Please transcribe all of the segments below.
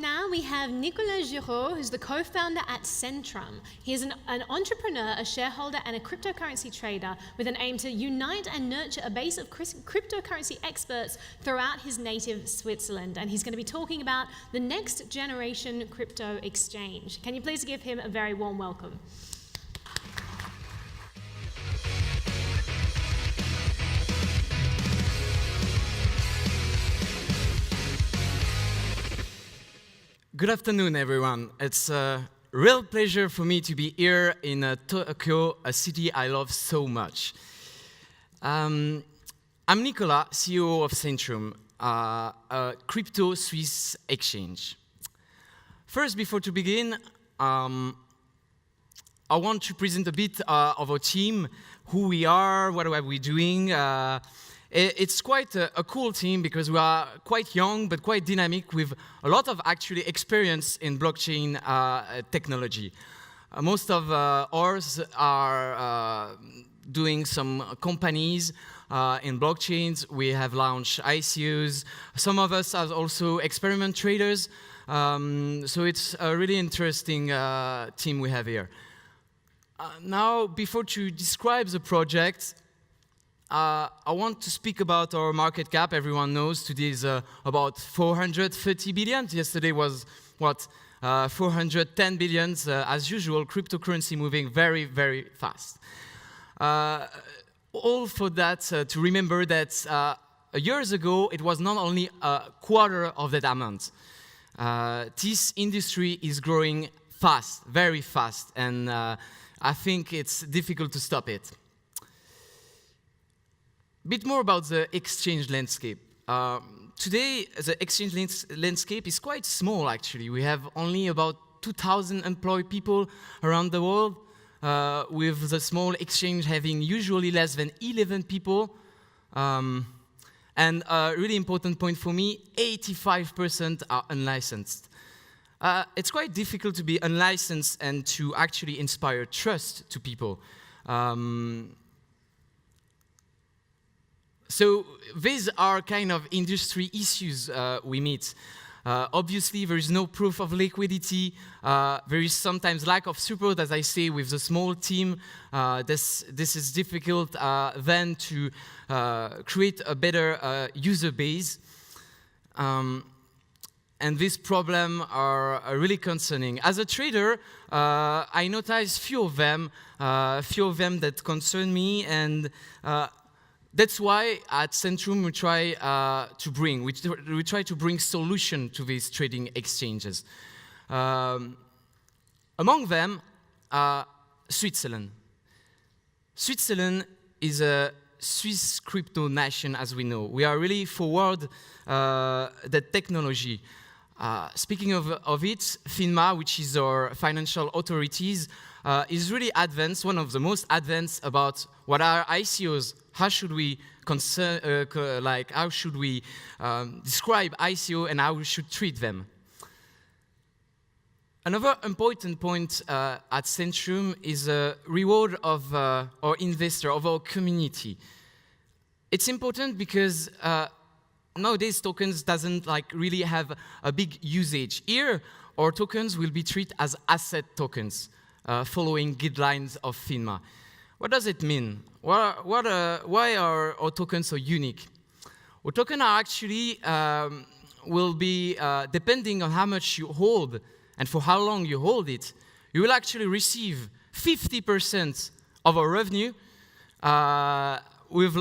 now, we have Nicolas Girod, who's the co-founder at Sentrum. He is an entrepreneur, a shareholder, and a cryptocurrency trader with an aim to unite and nurture a base of cryptocurrency experts throughout his native Switzerland. And he's going to be talking about the next generation crypto exchange. Can you please give him a very warm welcome? Good afternoon, everyone. It's a real pleasure for me to be here in Tokyo, a city I love so much. I'm Nicolas, CEO of Sentrum, a crypto Swiss exchange. First, before to begin, I want to present a bit of our team, who we are, what are we doing. It's quite a cool team because we are quite young but quite dynamic with a lot of actually experience in blockchain technology. Most of ours are doing some companies in blockchains. We have launched ICOs. Some of us are also experiment traders. So it's a really interesting team we have here. Now, before to describe the project, I want to speak about our market cap. Everyone knows today is about 430 billion. Yesterday was, 410 billion. As usual, cryptocurrency moving very, very fast. All for that to remember that years ago, it was not only a quarter of that amount. This industry is growing fast, very fast, and I think it's difficult to stop it. A bit more about the exchange landscape. Today, the exchange landscape is quite small, actually. We have only about 2,000 employed people around the world, with the small exchange having usually less than 11 people. And a really important point for me, 85% are unlicensed. It's quite difficult to be unlicensed and to actually inspire trust to people. So these are kind of industry issues we meet. Obviously, there is no proof of liquidity. There is sometimes lack of support, as I say, with the small team. This is difficult then to create a better user base. And these problems are really concerning. As a trader, I noticed few of them that concern me, and that's why at Sentrum we try to bring solution to these trading exchanges. Among them, Switzerland. Switzerland is a Swiss crypto nation, as we know. We are really forward the technology. Speaking of it, FINMA, which is our financial authorities, is really advanced, one of the most advanced about what are ICOs. How should we describe ICO and how we should treat them? Another important point at Sentrum is a reward of our investor, of our community. It's important because nowadays tokens doesn't really have a big usage. Here, our tokens will be treated as asset tokens, following guidelines of FINMA. What does it mean? Why are our tokens so unique? Our tokens are actually will be depending on how much you hold and for how long you hold it. You will actually receive 50% of our revenue with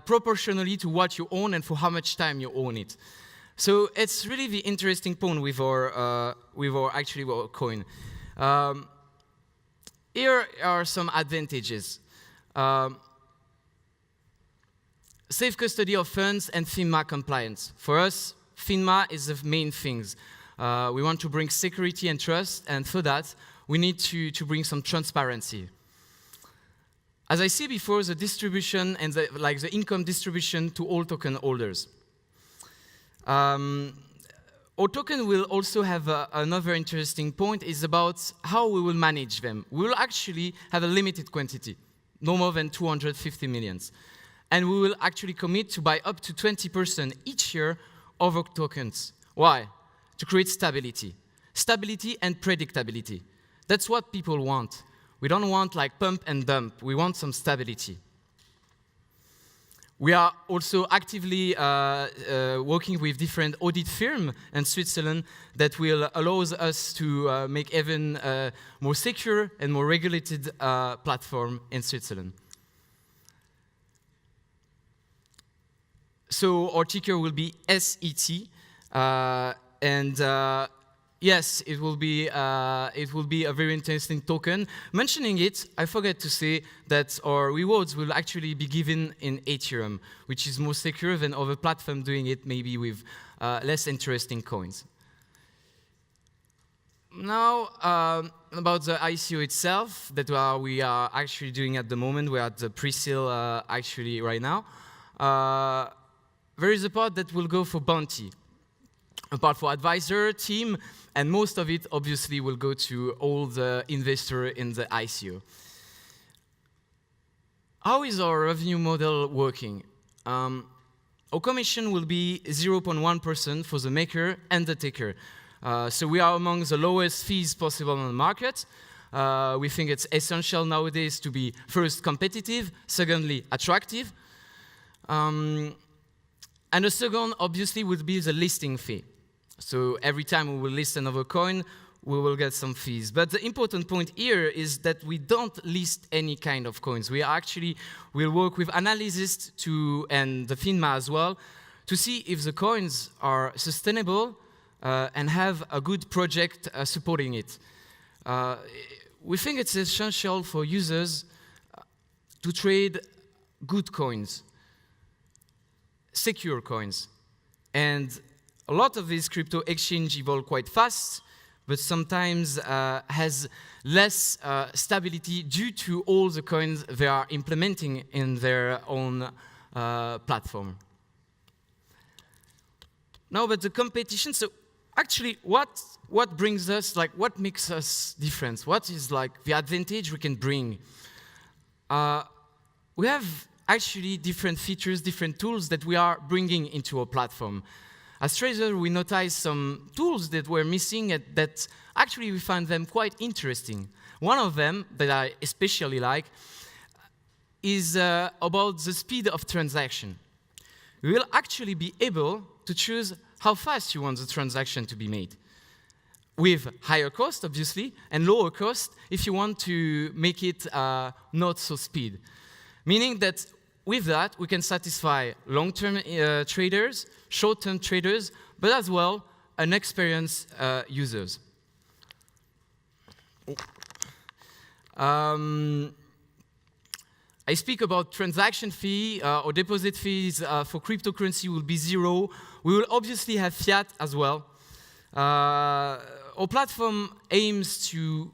proportionally to what you own and for how much time you own it. So it's really the interesting point with our coin. Here are some advantages. Safe custody of funds and FINMA compliance. For us, FINMA is the main things. We want to bring security and trust, and for that, we need to bring some transparency. As I said before, the distribution and the income distribution to all token holders. Our token will also have another interesting point is about how we will manage them. We will actually have a limited quantity, no more than 250 millions. And we will actually commit to buy up to 20% each year of our tokens. Why? to create stability. Stability and predictability. That's what people want. We don't want like pump and dump. We want some stability. We are also actively working with different audit firms in Switzerland that will allow us to make even more secure and more regulated platform in Switzerland. So our ticker will be SET, yes, it will be a very interesting token. Mentioning it, I forgot to say that our rewards will actually be given in Ethereum, which is more secure than other platforms doing it maybe with less interesting coins. Now, about the ICO itself that we are actually doing at the moment. We're at the pre-sale actually right now. There is a part that will go for bounty, a part for advisor team, and most of it obviously will go to all the investors in the ICO. How is our revenue model working? Our commission will be 0.1% for the maker and the taker. So we are among the lowest fees possible on the market. We think it's essential nowadays to be first competitive, secondly attractive. And the second, obviously, would be the listing fee. So every time we will list another coin, we will get some fees. But the important point here is that we don't list any kind of coins. We'll work with analysts and the FINMA as well, to see if the coins are sustainable and have a good project supporting it. We think it's essential for users to trade good coins, secure coins. And a lot of these crypto exchanges evolve quite fast, but sometimes has less stability due to all the coins they are implementing in their own platform. Now, but the competition, so actually what brings us, like what makes us different? What is like the advantage we can bring? We have actually different features, different tools that we are bringing into our platform. As traders, we noticed some tools that were missing that actually we find them quite interesting. One of them that I especially like is about the speed of transaction. You will actually be able to choose how fast you want the transaction to be made, with higher cost, obviously, and lower cost if you want to make it not so speed. Meaning that with that, we can satisfy long-term traders, short-term traders, but as well, inexperienced users. I speak about transaction fee or deposit fees for cryptocurrency will be 0. We will obviously have fiat as well. Our platform aims to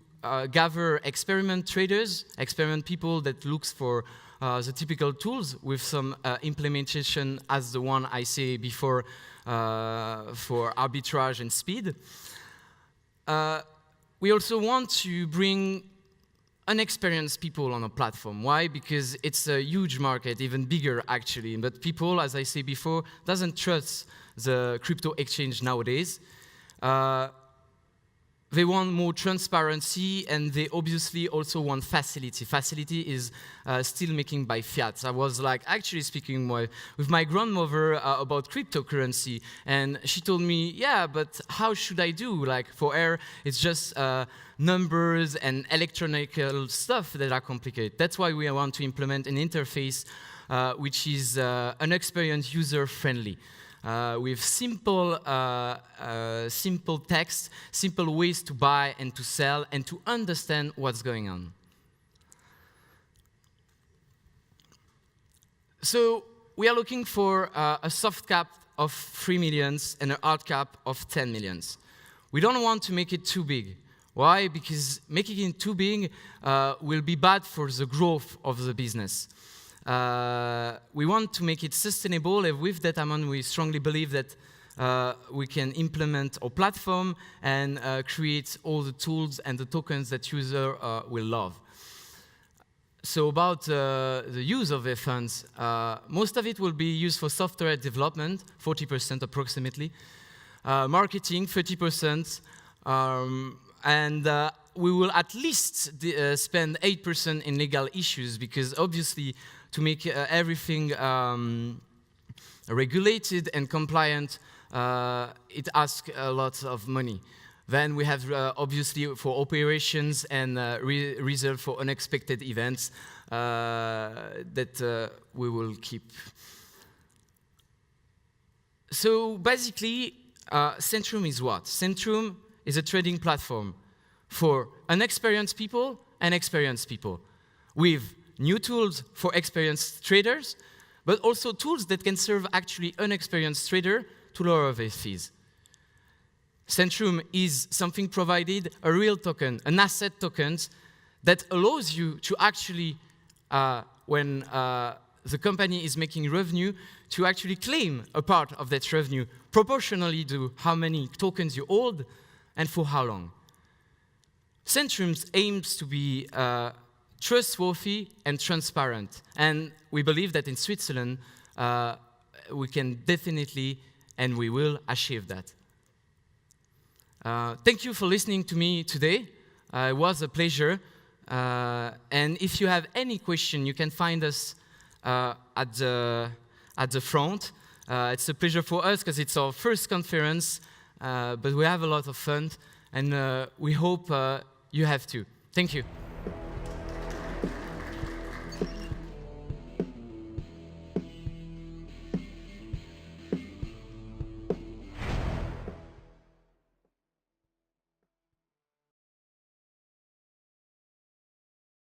gather experiment traders, experiment people that looks for the typical tools with some implementation as the one I say before for arbitrage and speed. We also want to bring unexperienced people on a platform. Why? Because it's a huge market, even bigger actually. But people, as I say before, doesn't trust the crypto exchange nowadays. They want more transparency, and they obviously also want facility. Facility is still making by fiat. I was like actually speaking with my grandmother about cryptocurrency, and she told me, yeah, but how should I do? Like for her, it's just numbers and electronic stuff that are complicated. That's why we want to implement an interface which is an experience user-friendly. With simple text, simple ways to buy and to sell, and to understand what's going on. So we are looking for a soft cap of 3 million and a hard cap of 10 million. We don't want to make it too big. Why? Because making it too big will be bad for the growth of the business. We want to make it sustainable, and with that amount, we strongly believe that we can implement our platform and create all the tools and the tokens that users will love. So about the use of the funds, most of it will be used for software development, 40% approximately. marketing 30%, and we will at least spend 8% in legal issues, because obviously to make everything regulated and compliant, it asks a lot of money. Then we have obviously for operations and reserve for unexpected events that we will keep. So basically, Sentrum is what? Sentrum is a trading platform for inexperienced people and experienced people, with new tools for experienced traders, but also tools that can serve actually unexperienced traders to lower their fees. Sentrum is something provided, a real token, an asset token, that allows you to actually, when the company is making revenue, to actually claim a part of that revenue proportionally to how many tokens you hold and for how long. Sentrum aims to be trustworthy and transparent, and we believe that in Switzerland we can definitely and we will achieve that. Thank you for listening to me today. It was a pleasure. And if you have any question, you can find us at the front. It's a pleasure for us because it's our first conference, but we have a lot of fun, and we hope you have too. Thank you.